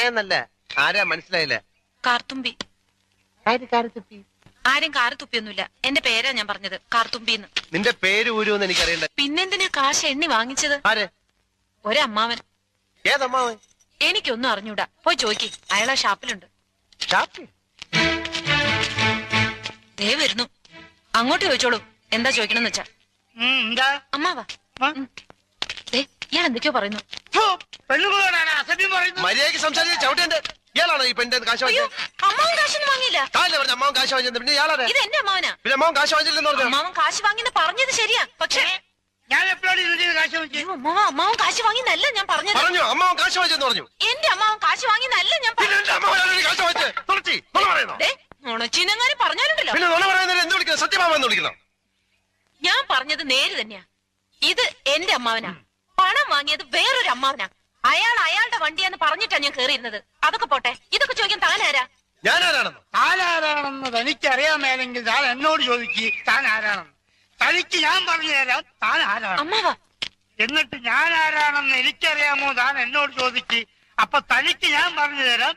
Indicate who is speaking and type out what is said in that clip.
Speaker 1: എന്നല്ല, ആരാ മനസ്സിലായില്ല?
Speaker 2: കാർത്തുമ്പി. ആരും കാറ് തുപ്പിയൊന്നുമില്ല. എന്റെ പേരാ ഞാൻ പറഞ്ഞത്, കാർത്തുമ്പിന്ന്.
Speaker 1: നിന്റെ പേര് ഊരുന്ന് എനിക്കറിയണ്ട.
Speaker 2: പിന്നെന്തിനാ കാശ് എണ്ണി വാങ്ങിച്ചത്?
Speaker 1: ആരെ?
Speaker 2: ഒരമ്മാവൻ.
Speaker 1: ഏതമ്മാവൻ?
Speaker 2: എനിക്കൊന്നും അറിഞ്ഞൂടാ, പോയി ചോയ്ക്ക്, അയാളാ ഷാപ്പിലുണ്ട്. ദേ വരുന്നു, അങ്ങോട്ട് ചോദിച്ചോളൂ എന്താ ചോദിക്കണമെന്ന് വെച്ചാ. അമ്മാവാ, ഇയാൾ എന്തൊക്കെയോ പറയുന്നു.
Speaker 1: മര്യാദയ്ക്ക് സംസാരിച്ച ചവിട്ടേന്റെ ഇയാളാണ് ഈ പെണ്ണിന്റെ കാശ് വാങ്ങിയത്.
Speaker 2: അമ്മാവൻ കാശൊന്നും വാങ്ങിയില്ല.
Speaker 1: പറഞ്ഞ അമ്മാവൻ കാശ് വാങ്ങിയത് പിന്നെ ഇയാളാ?
Speaker 2: ഇത് എന്റെ അമ്മാവനാ.
Speaker 1: പിന്നെ അമ്മാവൻ കാശ് വാങ്ങിച്ചില്ലെന്ന് പറഞ്ഞു.
Speaker 2: അമ്മാവൻ കാശ് വാങ്ങിന്ന് പറഞ്ഞത് ശരിയാ, പക്ഷേ
Speaker 3: ഞാൻ എപ്പോഴാണ് കാശ് വാങ്ങിച്ചത്?
Speaker 2: അമ്മാവൻ കാശ് വാങ്ങിന്നല്ല ഞാൻ പറഞ്ഞത്.
Speaker 1: പറഞ്ഞു അമ്മാവൻ കാശ് വാങ്ങിച്ചെന്ന് പറഞ്ഞു.
Speaker 2: എന്റെ അമ്മാവൻ കാശ് വാങ്ങിന്നല്ല ഞാൻ നുണച്ചീനങ്ങാനും പറഞ്ഞാലുണ്ടല്ലോ.
Speaker 1: പിന്നെ നുണ പറയുന്നതിന് എന്ത് വിളിക്കണം? സത്യമാമെന്ന് വിളിക്കണം.
Speaker 2: ഞാൻ പറഞ്ഞത് നേര് തന്നെയാ. ഇത് എന്റെ അമ്മാവനാ. പണം വാങ്ങിയത് വേറൊരു അമ്മാവനാ. അയാളുടെ വണ്ടിയാന്ന് പറഞ്ഞിട്ടാ ഞാൻ കേറിയിരുന്നത്. അതൊക്കെ പോട്ടെ, ഇതൊക്കെ ചോദിക്കാൻ താനാരാ?
Speaker 1: ഞാനാരാണെന്ന്?
Speaker 3: താനാരാണെന്ന് തനിക്കറിയാമേലെങ്കിൽ താൻ എന്നോട് ചോദിക്ക് താൻ ആരാണെന്ന്. തനിക്ക് ഞാൻ പറഞ്ഞു തരാം താൻ ആരാണ്.
Speaker 2: അമ്മാവാ,
Speaker 3: എന്നിട്ട് ഞാൻ ആരാണെന്ന് എനിക്കറിയാമോ താൻ എന്നോട് ചോദിക്ക്. അപ്പൊ തനിക്ക് ഞാൻ പറഞ്ഞു തരാം